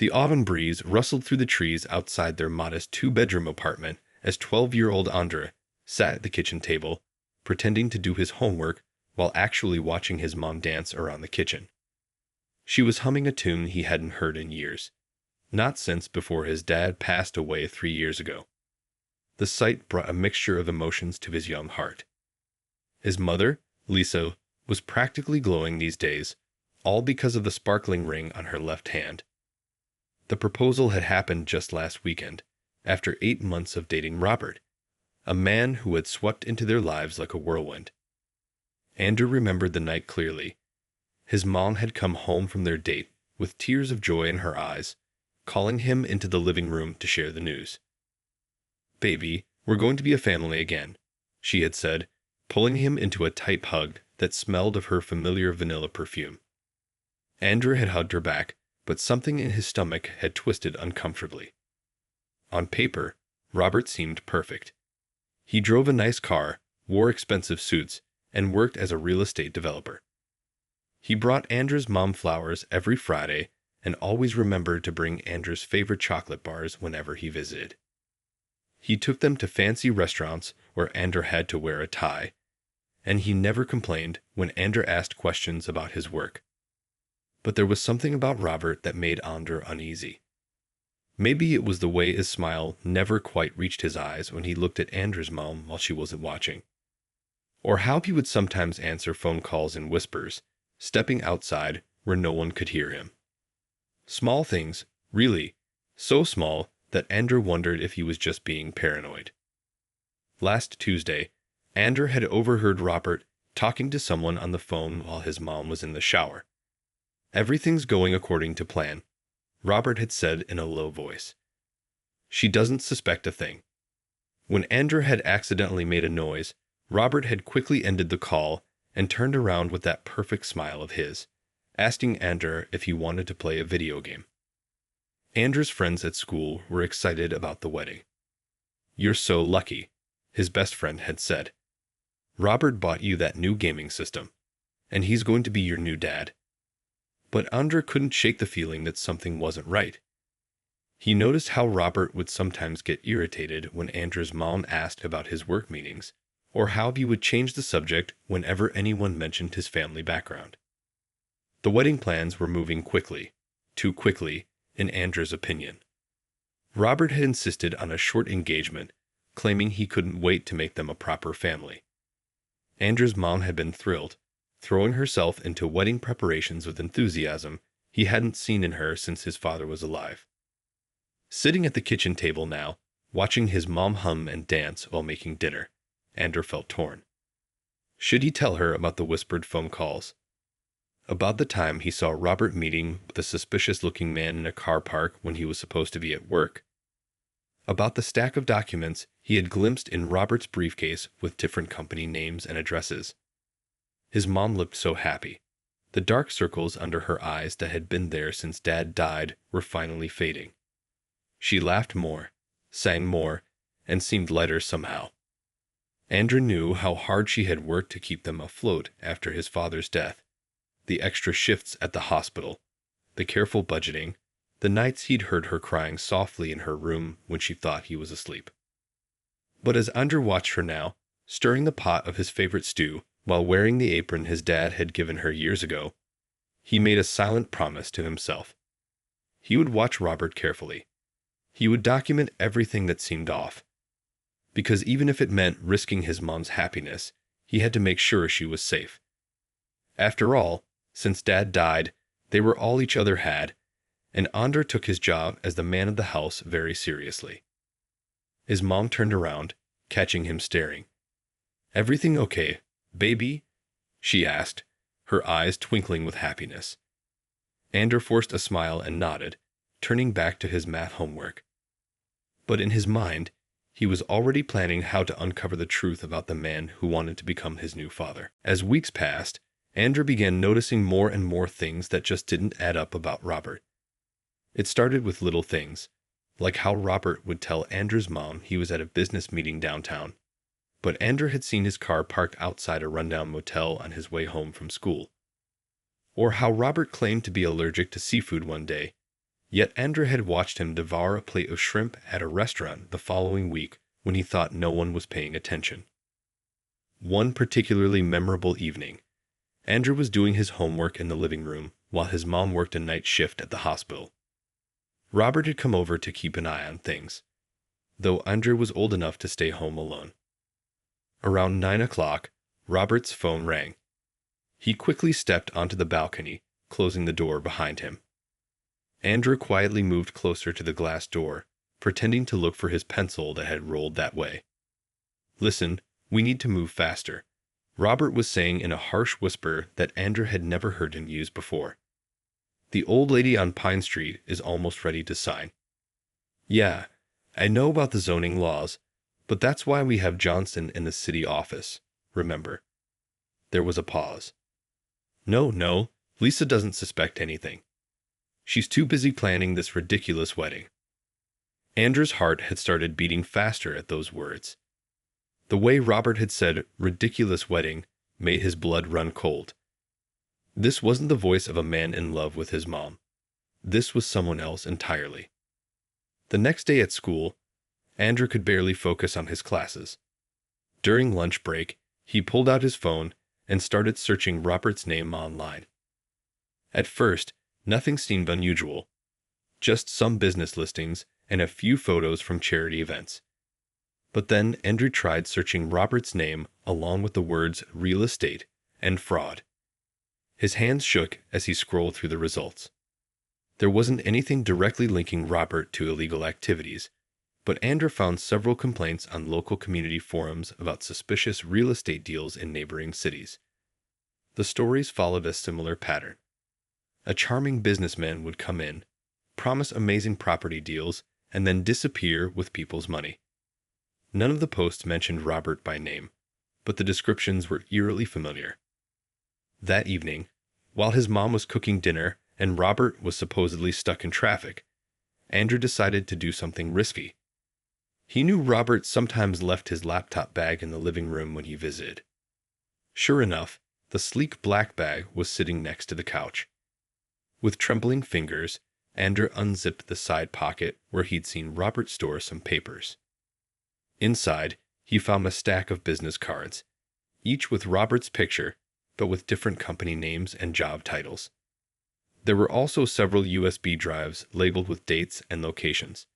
The autumn breeze rustled through the trees outside their modest two-bedroom apartment as 12-year-old Andre sat at the kitchen table, pretending to do his homework while actually watching his mom dance around the kitchen. She was humming a tune he hadn't heard in years, not since before his dad passed away 3 years ago. The sight brought a mixture of emotions to his young heart. His mother, Lisa, was practically glowing these days, all because of the sparkling ring on her left hand. The proposal had happened just last weekend, after 8 months of dating Robert, a man who had swept into their lives like a whirlwind. Andrew remembered the night clearly. His mom had come home from their date with tears of joy in her eyes, calling him into the living room to share the news. "Baby, we're going to be a family again," she had said, pulling him into a tight hug that smelled of her familiar vanilla perfume. Andrew had hugged her back, but something in his stomach had twisted uncomfortably. On paper, Robert seemed perfect. He drove a nice car, wore expensive suits, and worked as a real estate developer. He brought Andrew's mom flowers every Friday and always remembered to bring Andrew's favorite chocolate bars whenever he visited. He took them to fancy restaurants where Andrew had to wear a tie, and he never complained when Andrew asked questions about his work. But there was something about Robert that made Andrew uneasy. Maybe it was the way his smile never quite reached his eyes when he looked at Andrew's mom while she wasn't watching, or how he would sometimes answer phone calls in whispers, stepping outside where no one could hear him. Small things, really, so small that Andrew wondered if he was just being paranoid. Last Tuesday, Andrew had overheard Robert talking to someone on the phone while his mom was in the shower. "Everything's going according to plan," Robert had said in a low voice. "She doesn't suspect a thing." When Andrew had accidentally made a noise, Robert had quickly ended the call and turned around with that perfect smile of his, asking Andrew if he wanted to play a video game. Andrew's friends at school were excited about the wedding. "You're so lucky," his best friend had said. "Robert bought you that new gaming system, and he's going to be your new dad." But Andrew couldn't shake the feeling that something wasn't right. He noticed how Robert would sometimes get irritated when Andrew's mom asked about his work meetings, or how he would change the subject whenever anyone mentioned his family background. The wedding plans were moving quickly, too quickly, in Andrew's opinion. Robert had insisted on a short engagement, claiming he couldn't wait to make them a proper family. Andrew's mom had been thrilled, throwing herself into wedding preparations with enthusiasm he hadn't seen in her since his father was alive. Sitting at the kitchen table now, watching his mom hum and dance while making dinner, Andrew felt torn. Should he tell her about the whispered phone calls? About the time he saw Robert meeting with a suspicious-looking man in a car park when he was supposed to be at work? About the stack of documents he had glimpsed in Robert's briefcase with different company names and addresses? His mom looked so happy. The dark circles under her eyes that had been there since Dad died were finally fading. She laughed more, sang more, and seemed lighter somehow. Andrew knew how hard she had worked to keep them afloat after his father's death. The extra shifts at the hospital, the careful budgeting, the nights he'd heard her crying softly in her room when she thought he was asleep. But as Andrew watched her now, stirring the pot of his favorite stew while wearing the apron his dad had given her years ago, he made a silent promise to himself. He would watch Robert carefully. He would document everything that seemed off. Because even if it meant risking his mom's happiness, he had to make sure she was safe. After all, since Dad died, they were all each other had, and Andrew took his job as the man of the house very seriously. His mom turned around, catching him staring. "Everything okay, baby?" she asked, her eyes twinkling with happiness. Andrew forced a smile and nodded, turning back to his math homework. But in his mind, he was already planning how to uncover the truth about the man who wanted to become his new father. As weeks passed, Andrew began noticing more and more things that just didn't add up about Robert. It started with little things, like how Robert would tell Andrew's mom he was at a business meeting downtown, but Andrew had seen his car parked outside a rundown motel on his way home from school. Or how Robert claimed to be allergic to seafood one day, Yet Andrew had watched him devour a plate of shrimp at a restaurant the following week when he thought no one was paying attention. One particularly memorable evening, Andrew was doing his homework in the living room while his mom worked a night shift at the hospital. Robert had come over to keep an eye on things, though Andrew was old enough to stay home alone. Around 9 o'clock, Robert's phone rang. He quickly stepped onto the balcony, closing the door behind him. Andrew quietly moved closer to the glass door, pretending to look for his pencil that had rolled that way. "Listen, we need to move faster," Robert was saying in a harsh whisper that Andrew had never heard him use before. "The old lady on Pine Street is almost ready to sign." "Yeah, I know about the zoning laws, but that's why we have Johnson in the city office, remember." There was a pause. No, Lisa doesn't suspect anything. She's too busy planning this ridiculous wedding." Andrew's heart had started beating faster at those words. The way Robert had said "ridiculous wedding" made his blood run cold. This wasn't the voice of a man in love with his mom. This was someone else entirely. The next day at school, Andrew could barely focus on his classes. During lunch break, he pulled out his phone and started searching Robert's name online. At first, nothing seemed unusual, just some business listings and a few photos from charity events. But then Andrew tried searching Robert's name along with the words real estate and fraud. His hands shook as he scrolled through the results. There wasn't anything directly linking Robert to illegal activities, but Andrew found several complaints on local community forums about suspicious real estate deals in neighboring cities. The stories followed a similar pattern. A charming businessman would come in, promise amazing property deals, and then disappear with people's money. None of the posts mentioned Robert by name, but the descriptions were eerily familiar. That evening, while his mom was cooking dinner and Robert was supposedly stuck in traffic, Andrew decided to do something risky. He knew Robert sometimes left his laptop bag in the living room when he visited. Sure enough, the sleek black bag was sitting next to the couch. With trembling fingers, Andrew unzipped the side pocket where he'd seen Robert store some papers. Inside, he found a stack of business cards, each with Robert's picture, but with different company names and job titles. There were also several USB drives labeled with dates and locations.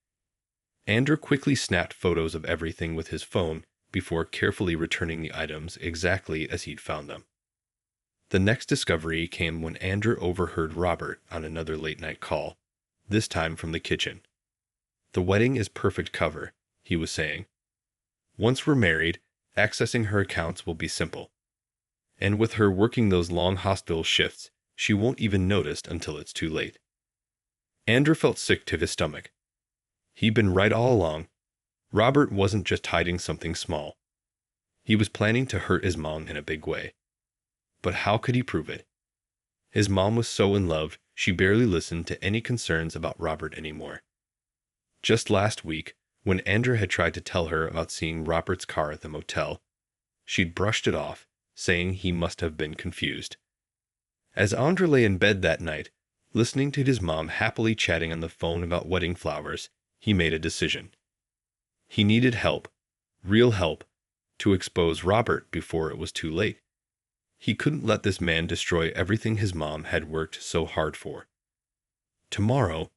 Andrew quickly snapped photos of everything with his phone before carefully returning the items exactly as he'd found them. The next discovery came when Andrew overheard Robert on another late-night call, this time from the kitchen. "The wedding is perfect cover," he was saying. "Once we're married, accessing her accounts will be simple. And with her working those long hospital shifts, she won't even notice until it's too late." Andrew felt sick to his stomach. He'd been right all along. Robert wasn't just hiding something small. He was planning to hurt his mom in a big way. But how could he prove it? His mom was so in love, she barely listened to any concerns about Robert anymore. Just last week, when Andrew had tried to tell her about seeing Robert's car at the motel, she'd brushed it off, saying he must have been confused. As Andrew lay in bed that night, listening to his mom happily chatting on the phone about wedding flowers, he made a decision. He needed help, real help, to expose Robert before it was too late. He couldn't let this man destroy everything his mom had worked so hard for. Tomorrow,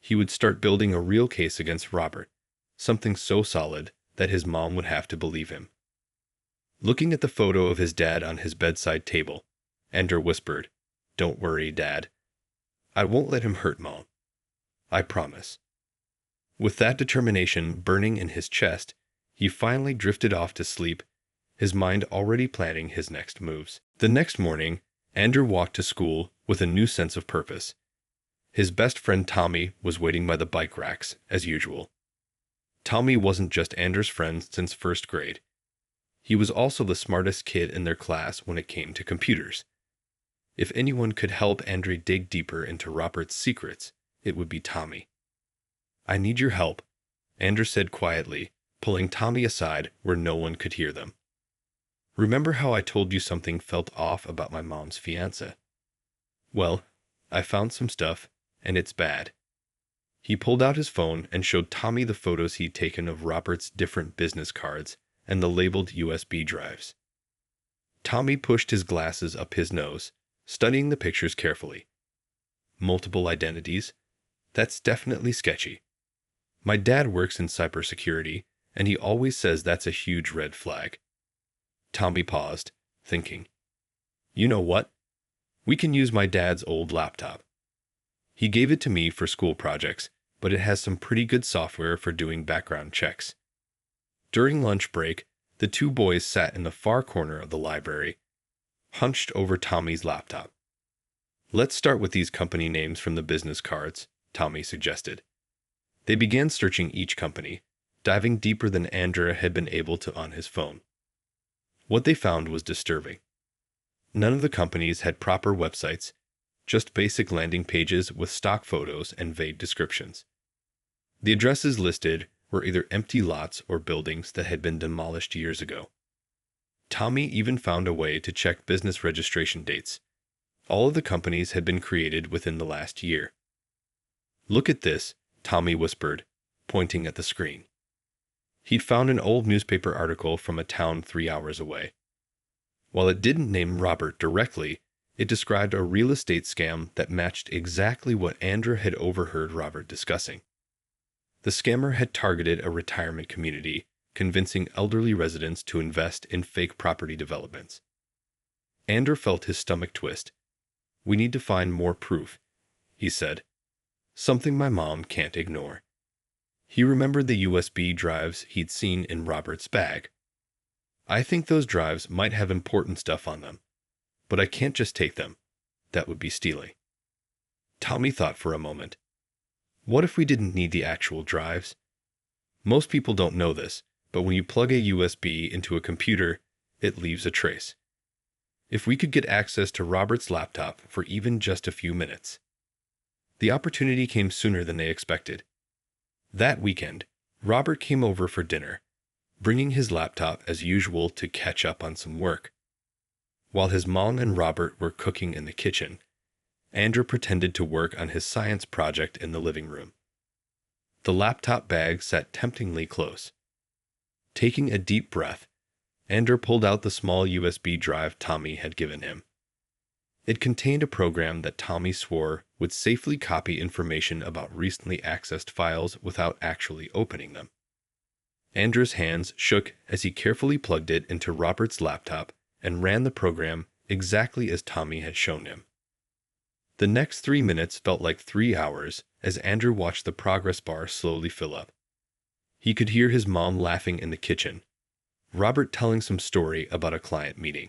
he would start building a real case against Robert, something so solid that his mom would have to believe him. Looking at the photo of his dad on his bedside table, Andrew whispered, "Don't worry, Dad. I won't let him hurt Mom. I promise." With that determination burning in his chest, he finally drifted off to sleep, his mind already planning his next moves. The next morning, Andrew walked to school with a new sense of purpose. His best friend Tommy was waiting by the bike racks, as usual. Tommy wasn't just Andrew's friend since first grade. He was also the smartest kid in their class when it came to computers. If anyone could help Andrew dig deeper into Robert's secrets, it would be Tommy. "I need your help," Andrew said quietly, pulling Tommy aside where no one could hear them. "Remember how I told you something felt off about my mom's fiancé? Well, I found some stuff, and it's bad. He pulled out his phone and showed Tommy the photos he'd taken of Robert's different business cards and the labeled USB drives. Tommy pushed his glasses up his nose, studying the pictures carefully. Multiple identities? That's definitely sketchy. My dad works in cybersecurity, and he always says that's a huge red flag. Tommy paused, thinking. You know what? We can use my dad's old laptop. He gave it to me for school projects, but it has some pretty good software for doing background checks. During lunch break, the two boys sat in the far corner of the library, hunched over Tommy's laptop. Let's start with these company names from the business cards, Tommy suggested. They began searching each company, diving deeper than Andrea had been able to on his phone. What they found was disturbing. None of the companies had proper websites, just basic landing pages with stock photos and vague descriptions. The addresses listed were either empty lots or buildings that had been demolished years ago. Tommy even found a way to check business registration dates. All of the companies had been created within the last year. Look at this, Tommy whispered, pointing at the screen. He'd found an old newspaper article from a town 3 hours away. While it didn't name Robert directly, it described a real estate scam that matched exactly what Andrea had overheard Robert discussing. The scammer had targeted a retirement community, convincing elderly residents to invest in fake property developments. Andrea felt his stomach twist. We need to find more proof, he said. Something my mom can't ignore. He remembered the USB drives he'd seen in Robert's bag. I think those drives might have important stuff on them, but I can't just take them. That would be stealing. Tommy thought for a moment. What if we didn't need the actual drives? Most people don't know this, but when you plug a USB into a computer, it leaves a trace. If we could get access to Robert's laptop for even just a few minutes. The opportunity came sooner than they expected. That weekend, Robert came over for dinner, bringing his laptop as usual to catch up on some work. While his mom and Robert were cooking in the kitchen, Andrea pretended to work on his science project in the living room. The laptop bag sat temptingly close. Taking a deep breath, Andrea pulled out the small USB drive Tommy had given him. It contained a program that Tommy swore would safely copy information about recently accessed files without actually opening them. Andrea's hands shook as he carefully plugged it into Robert's laptop and ran the program exactly as Tommy had shown him. The next 3 minutes felt like 3 hours as Andrea watched the progress bar slowly fill up. He could hear his mom laughing in the kitchen, Robert telling some story about a client meeting.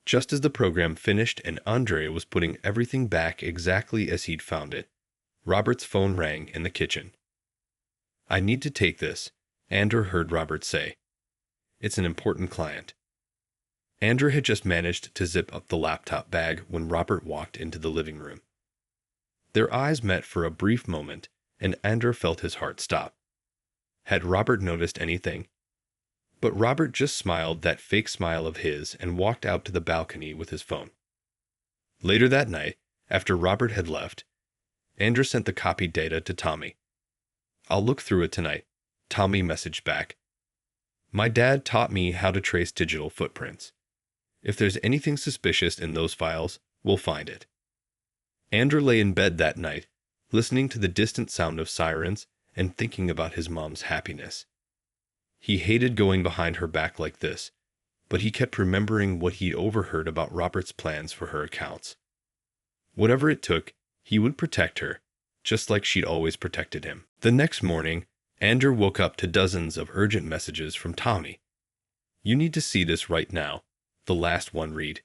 Just as the program finished and Andrea was putting everything back exactly as he'd found it, Robert's phone rang in the kitchen. I need to take this, Andrea heard Robert say. It's an important client. Andrea had just managed to zip up the laptop bag when Robert walked into the living room. Their eyes met for a brief moment, and Andrea felt his heart stop. Had Robert noticed anything? But Robert just smiled that fake smile of his and walked out to the balcony with his phone. Later that night, after Robert had left, Andrea sent the copied data to Tommy. I'll look through it tonight, Tommy messaged back. My dad taught me how to trace digital footprints. If there's anything suspicious in those files, we'll find it. Andrea lay in bed that night, listening to the distant sound of sirens and thinking about his mom's happiness. He hated going behind her back like this, but he kept remembering what he'd overheard about Robert's plans for her accounts. Whatever it took, he would protect her, just like she'd always protected him. The next morning, Andrea woke up to dozens of urgent messages from Tommy. You need to see this right now, the last one read.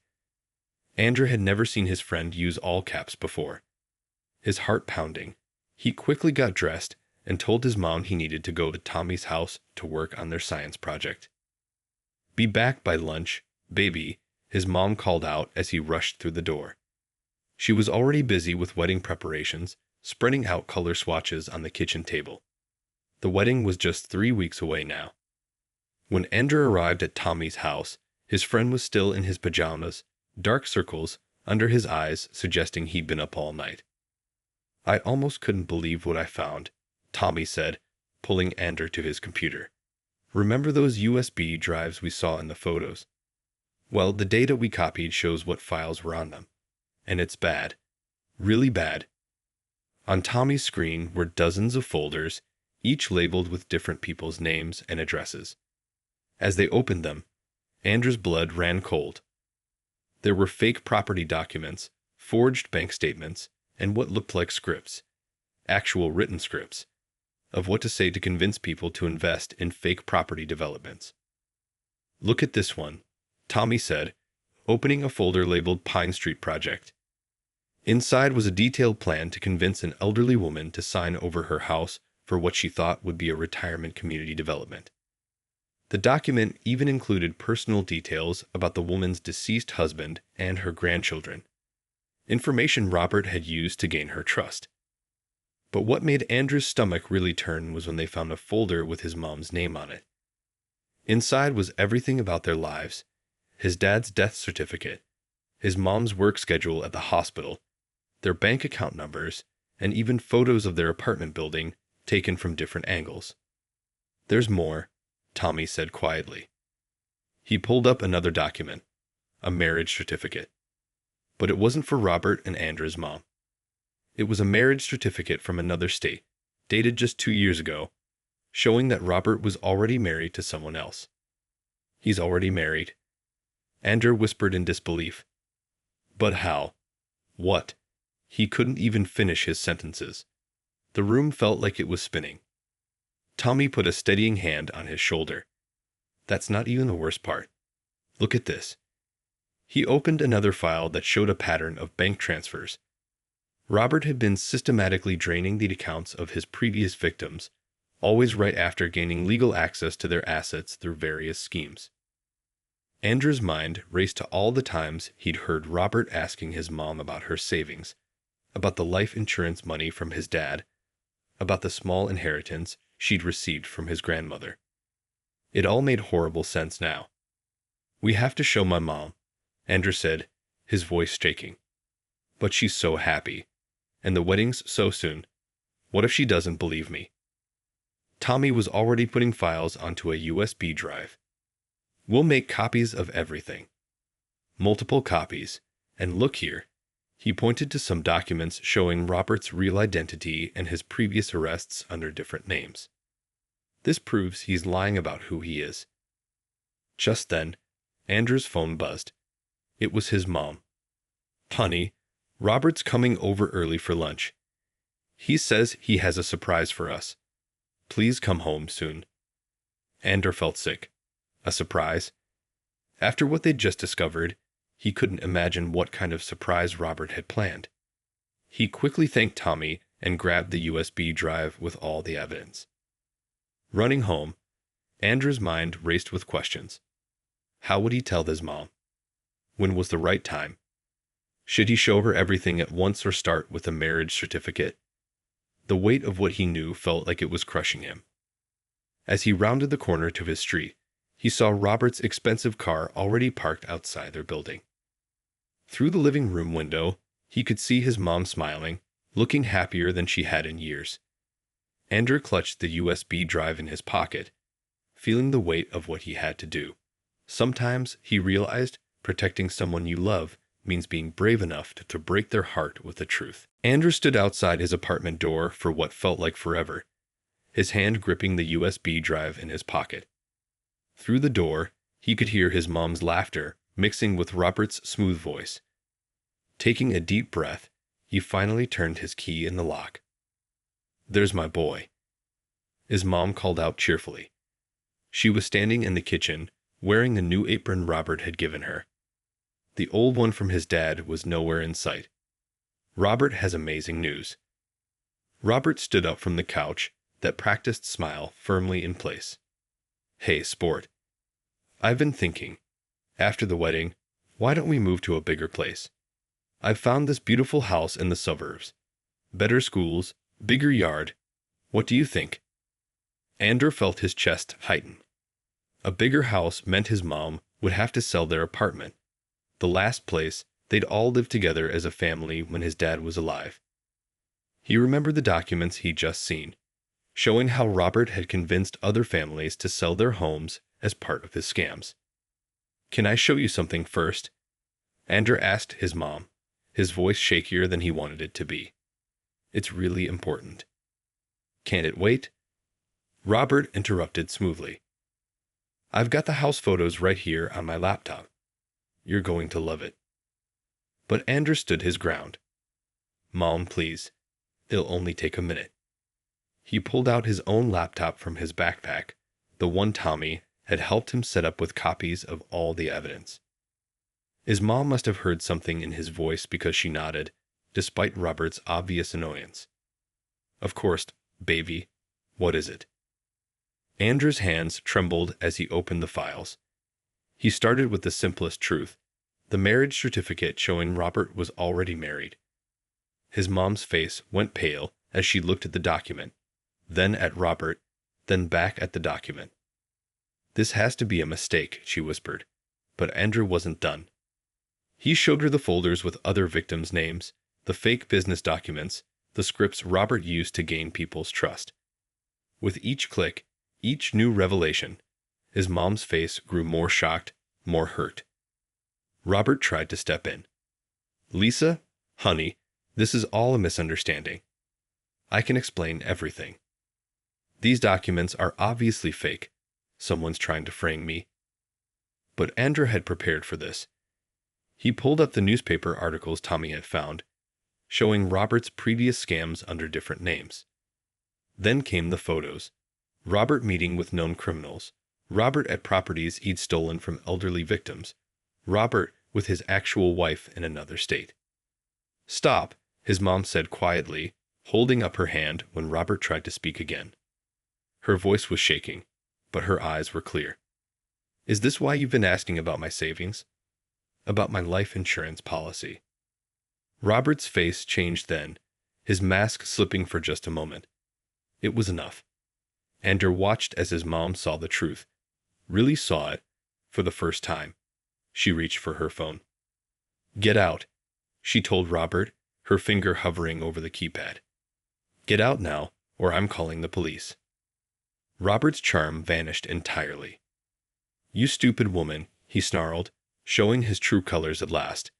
Andrea had never seen his friend use all caps before. His heart pounding, he quickly got dressed and told his mom he needed to go to Tommy's house to work on their science project. Be back by lunch, baby, his mom called out as he rushed through the door. She was already busy with wedding preparations, spreading out color swatches on the kitchen table. The wedding was just 3 weeks away now. When Andrea arrived at Tommy's house, his friend was still in his pajamas, dark circles under his eyes suggesting he'd been up all night. I almost couldn't believe what I found, Tommy said, pulling Andrew to his computer. Remember those USB drives we saw in the photos? Well, the data we copied shows what files were on them. And it's bad. Really bad. On Tommy's screen were dozens of folders, each labeled with different people's names and addresses. As they opened them, Andrew's blood ran cold. There were fake property documents, forged bank statements, and what looked like scripts, actual written scripts, of what to say to convince people to invest in fake property developments. Look at this one, Tommy said, opening a folder labeled Pine Street Project. Inside was a detailed plan to convince an elderly woman to sign over her house for what she thought would be a retirement community development. The document even included personal details about the woman's deceased husband and her grandchildren, information Robert had used to gain her trust. But what made Andrew's stomach really turn was when they found a folder with his mom's name on it. Inside was everything about their lives, his dad's death certificate, his mom's work schedule at the hospital, their bank account numbers, and even photos of their apartment building taken from different angles. There's more, Tommy said quietly. He pulled up another document, a marriage certificate. But it wasn't for Robert and Andrew's mom. It was a marriage certificate from another state, dated just 2 years ago, showing that Robert was already married to someone else. He's already married. Andrew whispered in disbelief. But how? What? He couldn't even finish his sentences. The room felt like it was spinning. Tommy put a steadying hand on his shoulder. That's not even the worst part. Look at this. He opened another file that showed a pattern of bank transfers. Robert had been systematically draining the accounts of his previous victims, always right after gaining legal access to their assets through various schemes. Andrew's mind raced to all the times he'd heard Robert asking his mom about her savings, about the life insurance money from his dad, about the small inheritance she'd received from his grandmother. It all made horrible sense now. We have to show my mom, Andrew said, his voice shaking. But she's so happy. And the wedding's so soon. What if she doesn't believe me? Tommy was already putting files onto a USB drive. We'll make copies of everything. Multiple copies. And look here. He pointed to some documents showing Robert's real identity and his previous arrests under different names. This proves he's lying about who he is. Just then, Andrew's phone buzzed. It was his mom. Honey, Robert's coming over early for lunch. He says he has a surprise for us. Please come home soon. Andrew felt sick. A surprise? After what they'd just discovered, he couldn't imagine what kind of surprise Robert had planned. He quickly thanked Tommy and grabbed the USB drive with all the evidence. Running home, Andrew's mind raced with questions. How would he tell his mom? When was the right time? Should he show her everything at once or start with a marriage certificate? The weight of what he knew felt like it was crushing him. As he rounded the corner to his street, he saw Robert's expensive car already parked outside their building. Through the living room window, he could see his mom smiling, looking happier than she had in years. Andrew clutched the USB drive in his pocket, feeling the weight of what he had to do. Sometimes, he realized, protecting someone you love means being brave enough to break their heart with the truth. Andrew stood outside his apartment door for what felt like forever, his hand gripping the USB drive in his pocket. Through the door, he could hear his mom's laughter mixing with Robert's smooth voice. Taking a deep breath, he finally turned his key in the lock. There's my boy, his mom called out cheerfully. She was standing in the kitchen, wearing the new apron Robert had given her. The old one from his dad was nowhere in sight. Robert has amazing news. Robert stood up from the couch, that practiced smile firmly in place. Hey, sport. I've been thinking. After the wedding, why don't we move to a bigger place? I've found this beautiful house in the suburbs. Better schools, bigger yard. What do you think? Andrew felt his chest tighten. A bigger house meant his mom would have to sell their apartment, the last place they'd all lived together as a family when his dad was alive. He remembered the documents he'd just seen, showing how Robert had convinced other families to sell their homes as part of his scams. "Can I show you something first?" Andrew asked his mom, his voice shakier than he wanted it to be. "It's really important." "Can't it wait?" Robert interrupted smoothly. "I've got the house photos right here on my laptop. You're going to love it." But Andrew stood his ground. "Mom, please. It'll only take a minute." He pulled out his own laptop from his backpack, the one Tommy had helped him set up with copies of all the evidence. His mom must have heard something in his voice because she nodded, despite Robert's obvious annoyance. "Of course, baby. What is it?" Andrew's hands trembled as he opened the files. He started with the simplest truth, the marriage certificate showing Robert was already married. His mom's face went pale as she looked at the document, then at Robert, then back at the document. "This has to be a mistake," she whispered, but Andrew wasn't done. He showed her the folders with other victims' names, the fake business documents, the scripts Robert used to gain people's trust. With each click, each new revelation, his mom's face grew more shocked, more hurt. Robert tried to step in. "Lisa, honey, this is all a misunderstanding. I can explain everything. These documents are obviously fake. Someone's trying to frame me." But Andrew had prepared for this. He pulled up the newspaper articles Tommy had found, showing Robert's previous scams under different names. Then came the photos. Robert meeting with known criminals. Robert at properties he'd stolen from elderly victims. Robert with his actual wife in another state. "Stop," his mom said quietly, holding up her hand when Robert tried to speak again. Her voice was shaking, but her eyes were clear. "Is this why you've been asking about my savings? About my life insurance policy?" Robert's face changed then, his mask slipping for just a moment. It was enough. Andrew watched as his mom saw the truth, really saw it, for the first time. She reached for her phone. "Get out," she told Robert, her finger hovering over the keypad. "Get out now, or I'm calling the police." Robert's charm vanished entirely. "You stupid woman," he snarled, showing his true colors at last.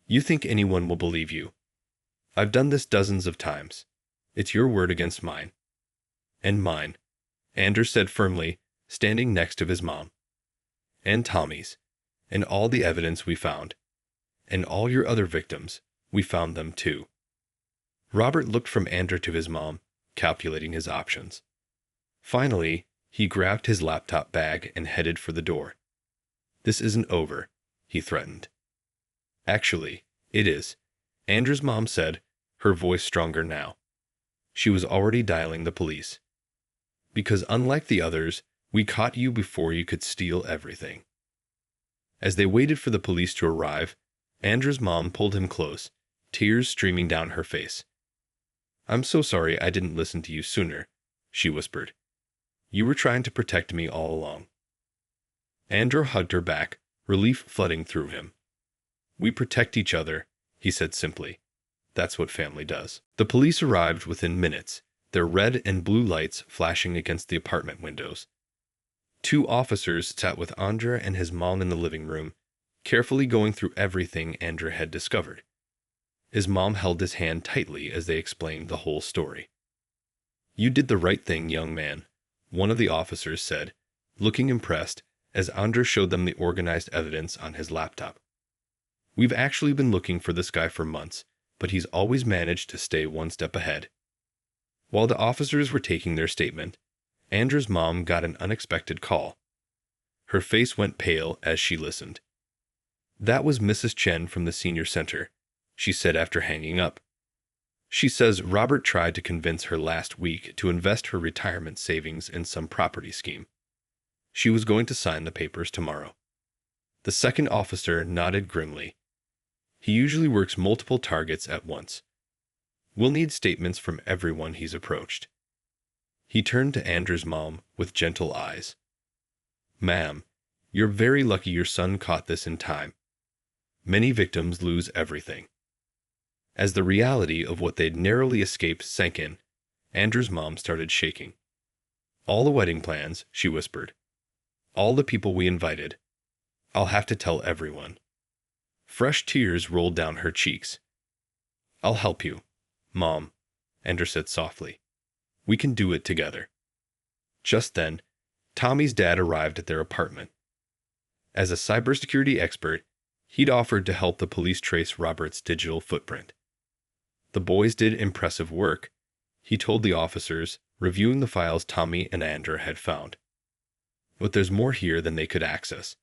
"You think anyone will believe you? I've done this dozens of times. It's your word against mine." "And mine," Andrew said firmly, standing next to his mom. "And Tommy's. And all the evidence we found. And all your other victims, we found them too." Robert looked from Andrew to his mom, calculating his options. Finally, he grabbed his laptop bag and headed for the door. "This isn't over," he threatened. "Actually, it is," Andrew's mom said, her voice stronger now. She was already dialing the police. "Because unlike the others, we caught you before you could steal everything." As they waited for the police to arrive, Andrew's mom pulled him close, tears streaming down her face. "I'm so sorry I didn't listen to you sooner," she whispered. "You were trying to protect me all along." Andrew hugged her back, relief flooding through him. "We protect each other," he said simply. "That's what family does." The police arrived within minutes, their red and blue lights flashing against the apartment windows. 2 officers sat with Andrew and his mom in the living room, carefully going through everything Andrew had discovered. His mom held his hand tightly as they explained the whole story. "You did the right thing, young man," one of the officers said, looking impressed as Andrew showed them the organized evidence on his laptop. "We've actually been looking for this guy for months, but he's always managed to stay one step ahead." While the officers were taking their statement, Andrew's mom got an unexpected call. Her face went pale as she listened. "That was Mrs. Chen from the senior center," she said after hanging up. "She says Robert tried to convince her last week to invest her retirement savings in some property scheme. She was going to sign the papers tomorrow." The second officer nodded grimly. "He usually works multiple targets at once. We'll need statements from everyone he's approached." He turned to Andrew's mom with gentle eyes. "Ma'am, you're very lucky your son caught this in time. Many victims lose everything." As the reality of what they'd narrowly escaped sank in, Andrew's mom started shaking. "All the wedding plans," she whispered. "All the people we invited. I'll have to tell everyone." Fresh tears rolled down her cheeks. "I'll help you, Mom," Andrew said softly. "We can do it together." Just then, Tommy's dad arrived at their apartment. As a cybersecurity expert, he'd offered to help the police trace Robert's digital footprint. The boys did impressive work, he told the officers, reviewing the files Tommy and Andrew had found. "But there's more here than they could access.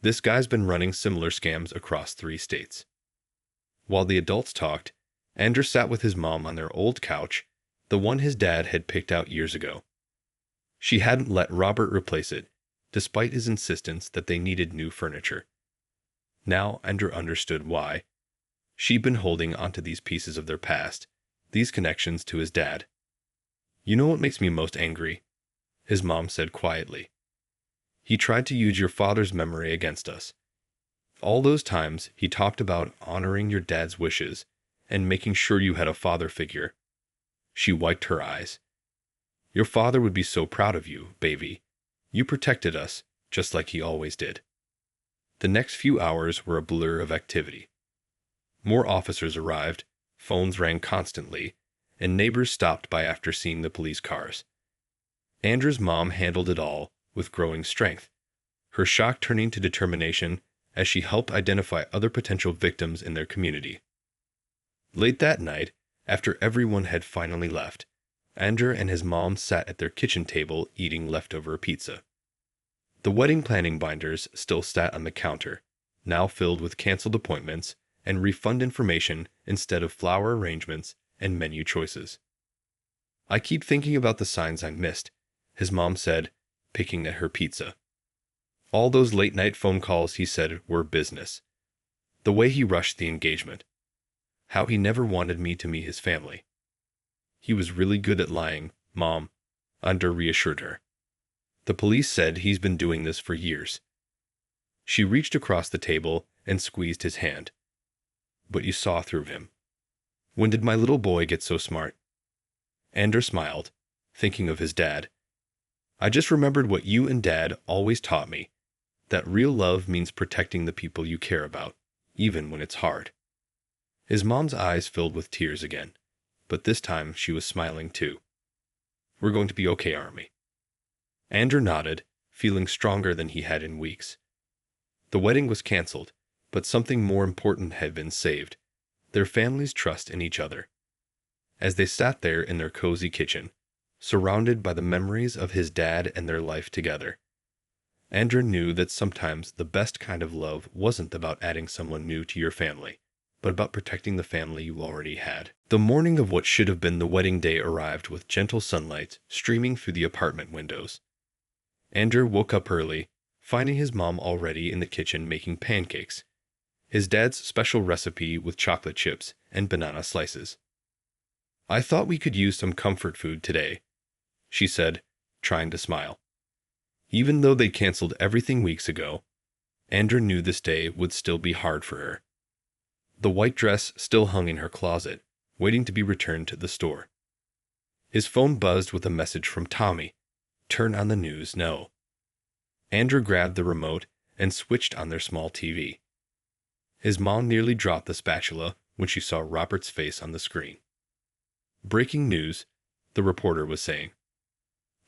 This guy's been running similar scams across 3 states." While the adults talked, Andrew sat with his mom on their old couch, the one his dad had picked out years ago. She hadn't let Robert replace it, despite his insistence that they needed new furniture. Now Andrew understood why. She'd been holding onto these pieces of their past, these connections to his dad. "You know what makes me most angry?" his mom said quietly. "He tried to use your father's memory against us. All those times he talked about honoring your dad's wishes and making sure you had a father figure." She wiped her eyes. "Your father would be so proud of you, baby. You protected us, just like he always did." The next few hours were a blur of activity. More officers arrived, phones rang constantly, and neighbors stopped by after seeing the police cars. Andrew's mom handled it all with growing strength, her shock turning to determination as she helped identify other potential victims in their community. Late that night, after everyone had finally left, Andrew and his mom sat at their kitchen table eating leftover pizza. The wedding planning binders still sat on the counter, now filled with canceled appointments and refund information instead of flower arrangements and menu choices. "I keep thinking about the signs I missed," his mom said, picking at her pizza. "All those late-night phone calls he said were business. The way he rushed the engagement. How he never wanted me to meet his family." "He was really good at lying, Mom," Andrew reassured her. "The police said he's been doing this for years." She reached across the table and squeezed his hand. "But you saw through him. When did my little boy get so smart?" Andrew smiled, thinking of his dad. "I just remembered what you and Dad always taught me, that real love means protecting the people you care about, even when it's hard." His mom's eyes filled with tears again, but this time she was smiling too. "We're going to be okay, aren't we?" Andrew nodded, feeling stronger than he had in weeks. The wedding was canceled, but something more important had been saved: their family's trust in each other. As they sat there in their cozy kitchen, surrounded by the memories of his dad and their life together, Andrew knew that sometimes the best kind of love wasn't about adding someone new to your family, but about protecting the family you already had. The morning of what should have been the wedding day arrived with gentle sunlight streaming through the apartment windows. Andrew woke up early, finding his mom already in the kitchen making pancakes, his dad's special recipe with chocolate chips and banana slices. "I thought we could use some comfort food today," she said, trying to smile. Even though they canceled everything weeks ago, Andrew knew this day would still be hard for her. The white dress still hung in her closet, waiting to be returned to the store. His phone buzzed with a message from Tommy. "Turn on the news, no." Andrew grabbed the remote and switched on their small TV. His mom nearly dropped the spatula when she saw Robert's face on the screen. "Breaking news," the reporter was saying.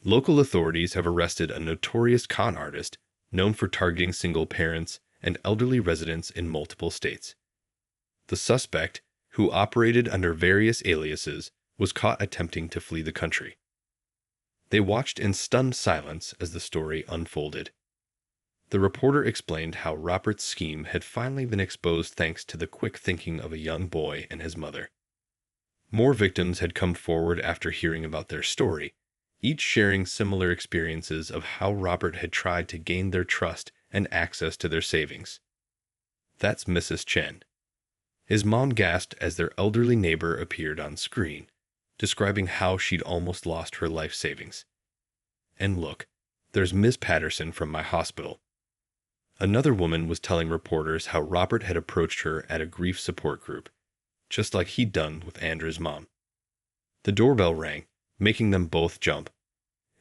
"Local authorities have arrested a notorious con artist known for targeting single parents and elderly residents in multiple states. The suspect, who operated under various aliases, was caught attempting to flee the country." They watched in stunned silence as the story unfolded. The reporter explained how Robert's scheme had finally been exposed thanks to the quick thinking of a young boy and his mother. More victims had come forward after hearing about their story, each sharing similar experiences of how Robert had tried to gain their trust and access to their savings. "That's Mrs. Chen," his mom gasped as their elderly neighbor appeared on screen, describing how she'd almost lost her life savings. "And look, there's Miss Patterson from my hospital." Another woman was telling reporters how Robert had approached her at a grief support group, just like he'd done with Andrew's mom. The doorbell rang, making them both jump.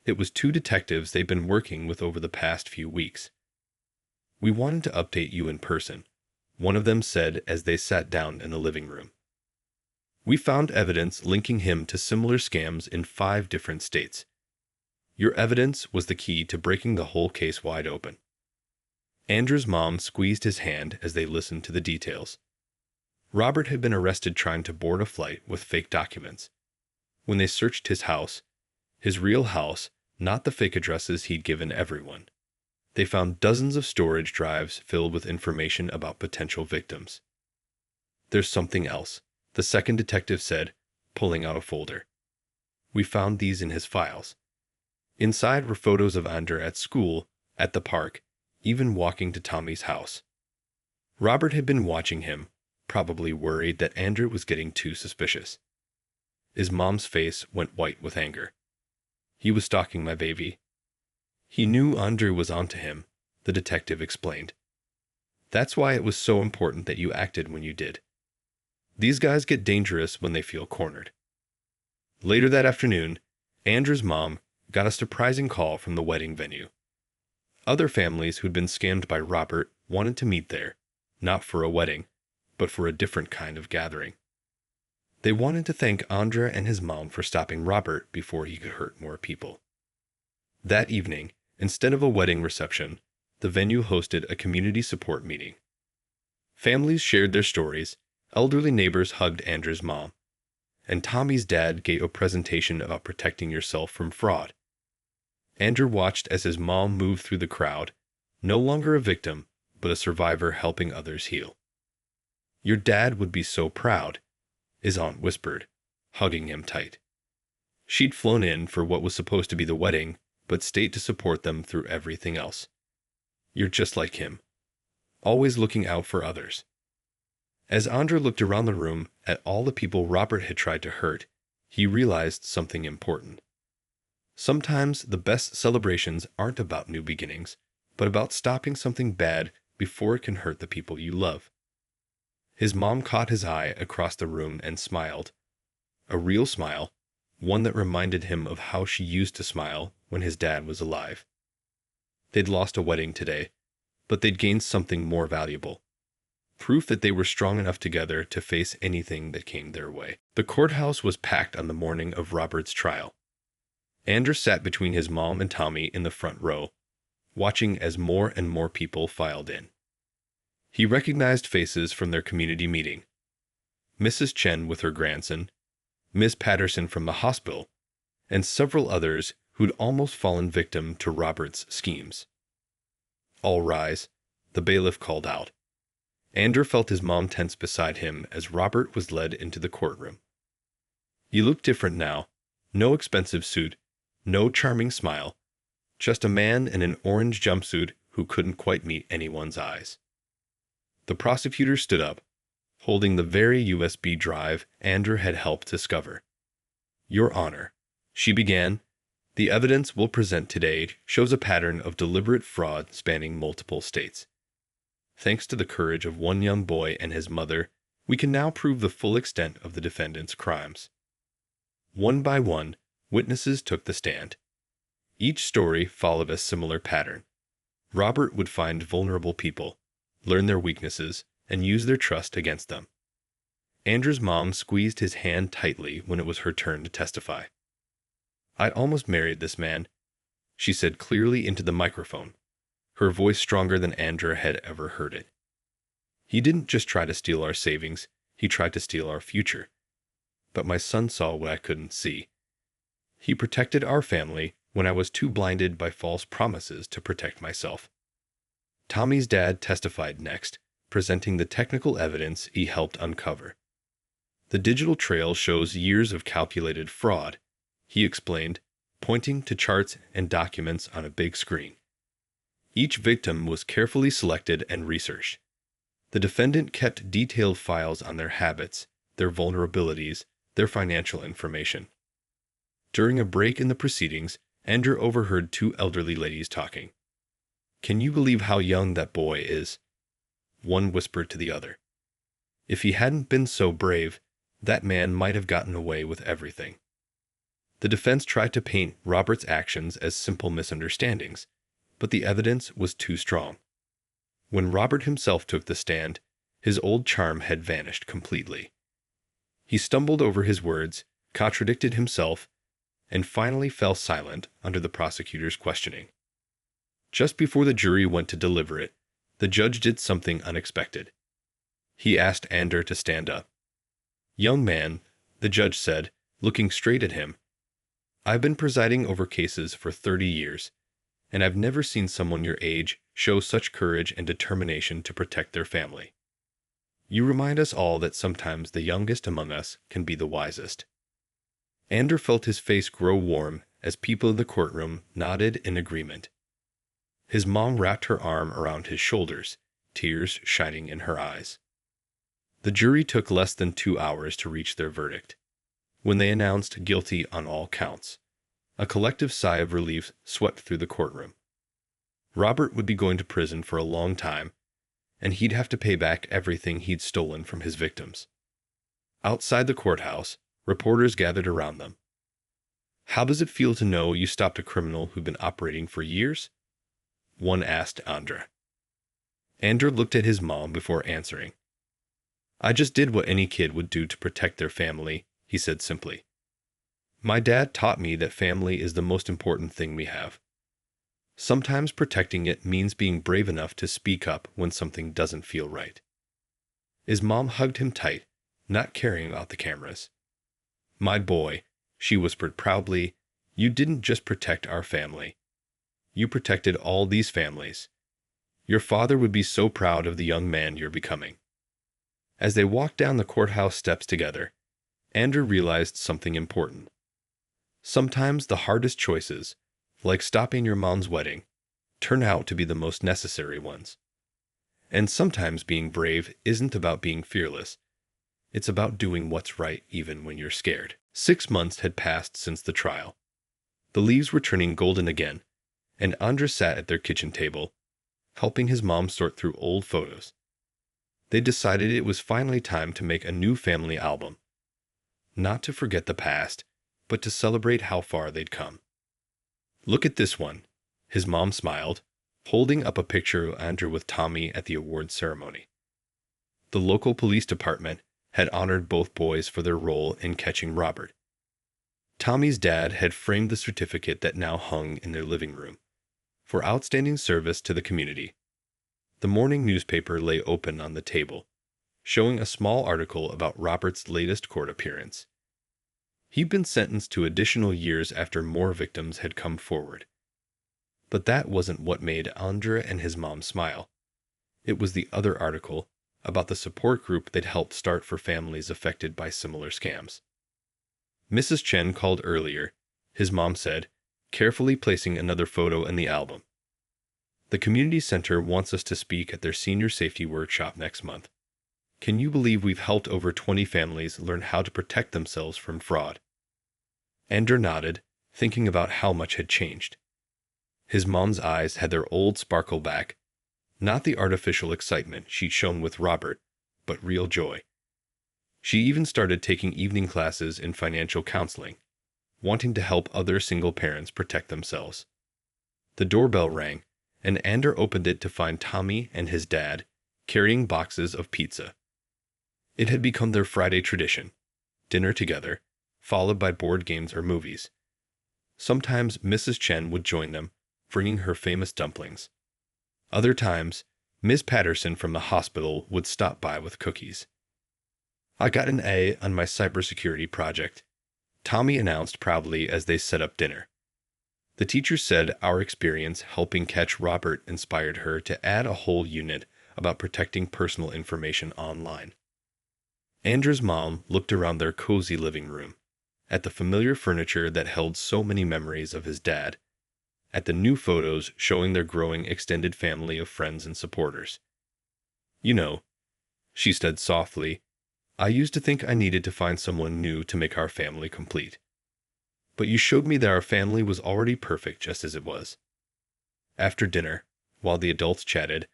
It was two detectives they'd been working with over the past few weeks. "We wanted to update you in person," one of them said as they sat down in the living room. "We found evidence linking him to similar scams in 5 different states. Your evidence was the key to breaking the whole case wide open." Andrew's mom squeezed his hand as they listened to the details. Robert had been arrested trying to board a flight with fake documents. When they searched his real house, not the fake addresses he'd given everyone, they found dozens of storage drives filled with information about potential victims. "There's something else," the second detective said, pulling out a folder. "We found these in his files. Inside were photos of Andrew at school, at the park, even walking to Tommy's house." Robert had been watching him, probably worried that Andrew was getting too suspicious. His mom's face went white with anger. "He was stalking my baby." "He knew Andrew was onto him," the detective explained. "That's why it was so important that you acted when you did. These guys get dangerous when they feel cornered." Later that afternoon, Andrew's mom got a surprising call from the wedding venue. Other families who'd been scammed by Robert wanted to meet there, not for a wedding, but for a different kind of gathering. They wanted to thank Andrea and his mom for stopping Robert before he could hurt more people. That evening, instead of a wedding reception, the venue hosted a community support meeting. Families shared their stories, elderly neighbors hugged Andrew's mom, and Tommy's dad gave a presentation about protecting yourself from fraud. Andrew watched as his mom moved through the crowd, no longer a victim, but a survivor helping others heal. "Your dad would be so proud," his aunt whispered, hugging him tight. She'd flown in for what was supposed to be the wedding, but stayed to support them through everything else. "You're just like him, always looking out for others." As Andrew looked around the room at all the people Robert had tried to hurt, he realized something important. Sometimes the best celebrations aren't about new beginnings, but about stopping something bad before it can hurt the people you love. His mom caught his eye across the room and smiled. A real smile, one that reminded him of how she used to smile when his dad was alive. They'd lost a wedding today, but they'd gained something more valuable. Proof that they were strong enough together to face anything that came their way. The courthouse was packed on the morning of Robert's trial. Andrew sat between his mom and Tommy in the front row, watching as more and more people filed in. He recognized faces from their community meeting. Mrs. Chen with her grandson, Miss Patterson from the hospital, and several others who'd almost fallen victim to Robert's schemes. "All rise," the bailiff called out. Andrew felt his mom tense beside him as Robert was led into the courtroom. He looked different now. No expensive suit, no charming smile, just a man in an orange jumpsuit who couldn't quite meet anyone's eyes. The prosecutor stood up, holding the very USB drive Andrew had helped discover. "Your Honor," she began, "the evidence we'll present today shows a pattern of deliberate fraud spanning multiple states. Thanks to the courage of one young boy and his mother, we can now prove the full extent of the defendant's crimes." One by one, witnesses took the stand. Each story followed a similar pattern. Robert would find vulnerable people, learn their weaknesses, and use their trust against them. Andrew's mom squeezed his hand tightly when it was her turn to testify. "I'd almost married this man," she said clearly into the microphone, her voice stronger than Andrew had ever heard it. "He didn't just try to steal our savings, he tried to steal our future. But my son saw what I couldn't see. He protected our family when I was too blinded by false promises to protect myself." Tommy's dad testified next, presenting the technical evidence he helped uncover. "The digital trail shows years of calculated fraud," he explained, pointing to charts and documents on a big screen. Each victim was carefully selected and researched. The defendant kept detailed files on their habits, their vulnerabilities, their financial information. During a break in the proceedings, Andrew overheard 2 elderly ladies talking. "Can you believe how young that boy is?" one whispered to the other. "If he hadn't been so brave, That man might have gotten away with everything. The defense tried to paint Robert's actions as simple misunderstandings, but the evidence was too strong. When Robert himself took the stand, his old charm had vanished completely. He stumbled over his words, contradicted himself, and finally fell silent under the prosecutor's questioning. Just before the jury went to deliver it, the judge did something unexpected. He asked Ander to stand up. "Young man," the judge said, looking straight at him, "I've been presiding over cases for 30 years, and I've never seen someone your age show such courage and determination to protect their family. You remind us all that sometimes the youngest among us can be the wisest." Ander felt his face grow warm as people in the courtroom nodded in agreement. His mom wrapped her arm around his shoulders, tears shining in her eyes. The jury took less than 2 hours to reach their verdict. When they announced guilty on all counts, a collective sigh of relief swept through the courtroom. Robert would be going to prison for a long time, and he'd have to pay back everything he'd stolen from his victims. Outside the courthouse, reporters gathered around them. "How does it feel to know you stopped a criminal who'd been operating for years?" one asked Ander. Ander looked at his mom before answering. "I just did what any kid would do to protect their family," he said simply. "My dad taught me that family is the most important thing we have. Sometimes protecting it means being brave enough to speak up when something doesn't feel right." His mom hugged him tight, not caring about the cameras. "My boy," she whispered proudly, "you didn't just protect our family. You protected all these families. Your father would be so proud of the young man you're becoming." As they walked down the courthouse steps together, Ander realized something important. Sometimes the hardest choices, like stopping your mom's wedding, turn out to be the most necessary ones. And sometimes being brave isn't about being fearless. It's about doing what's right even when you're scared. 6 months had passed since the trial. The leaves were turning golden again, and Ander sat at their kitchen table, helping his mom sort through old photos. They decided it was finally time to make a new family album. Not to forget the past, but to celebrate how far they'd come. "Look at this one," his mom smiled, holding up a picture of Ander with Tommy at the awards ceremony. The local police department had honored both boys for their role in catching Robert. Tommy's dad had framed the certificate that now hung in their living room for outstanding service to the community. The morning newspaper lay open on the table, showing a small article about Robert's latest court appearance. He'd been sentenced to additional years after more victims had come forward. But that wasn't what made Ander and his mom smile. It was the other article about the support group they'd helped start for families affected by similar scams. Mrs. Chen called earlier, his mom said, carefully placing another photo in the album. "The community center wants us to speak at their senior safety workshop next month. Can you believe we've helped over 20 families learn how to protect themselves from fraud?" Ander nodded, thinking about how much had changed. His mom's eyes had their old sparkle back, not the artificial excitement she'd shown with Robert, but real joy. She even started taking evening classes in financial counseling, wanting to help other single parents protect themselves. The doorbell rang, and Ander opened it to find Tommy and his dad carrying boxes of pizza. It had become their Friday tradition, dinner together, followed by board games or movies. Sometimes Mrs. Chen would join them, bringing her famous dumplings. Other times, Ms. Patterson from the hospital would stop by with cookies. "I got an A on my cybersecurity project," Tommy announced proudly as they set up dinner. The teacher said our experience helping catch Robert inspired her to add a whole unit about protecting personal information online. Ander's mom looked around their cozy living room, at the familiar furniture that held so many memories of his dad, at the new photos showing their growing extended family of friends and supporters. "You know," she said softly, "I used to think I needed to find someone new to make our family complete. But you showed me that our family was already perfect just as it was." After dinner, while the adults chatted,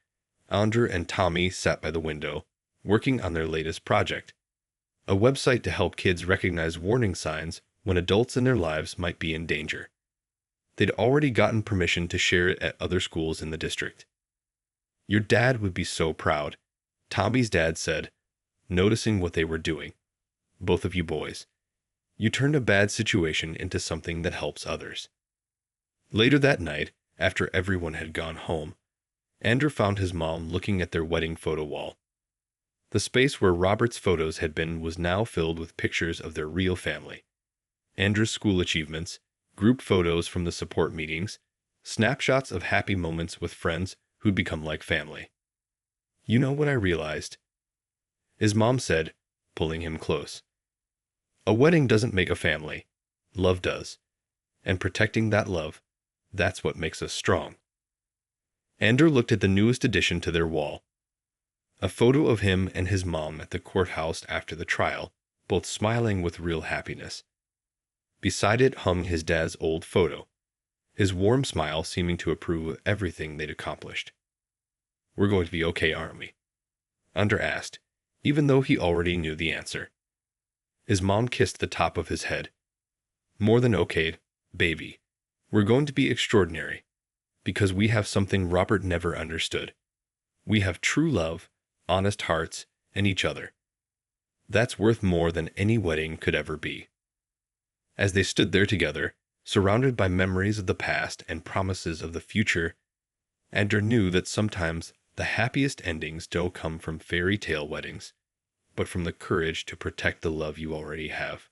Ander and Tommy sat by the window, working on their latest project, a website to help kids recognize warning signs when adults in their lives might be in danger. They'd already gotten permission to share it at other schools in the district. "Your dad would be so proud," Tommy's dad said, noticing what they were doing. "Both of you boys. You turned a bad situation into something that helps others." Later that night, after everyone had gone home, Andrew found his mom looking at their wedding photo wall. The space where Robert's photos had been was now filled with pictures of their real family. Andrew's school achievements, group photos from the support meetings, snapshots of happy moments with friends who'd become like family. "You know what I realized?" his mom said, pulling him close. "A wedding doesn't make a family. Love does. And protecting that love, that's what makes us strong." Andrew looked at the newest addition to their wall. A photo of him and his mom at the courthouse after the trial, both smiling with real happiness. Beside it hung his dad's old photo, his warm smile seeming to approve of everything they'd accomplished. "We're going to be okay, aren't we?" Andrew asked, even though he already knew the answer. His mom kissed the top of his head. "More than okay, baby. We're going to be extraordinary, because we have something Robert never understood. We have true love, honest hearts, and each other. That's worth more than any wedding could ever be." As they stood there together, surrounded by memories of the past and promises of the future, Andrew knew that sometimes the happiest endings don't come from fairy tale weddings, but from the courage to protect the love you already have.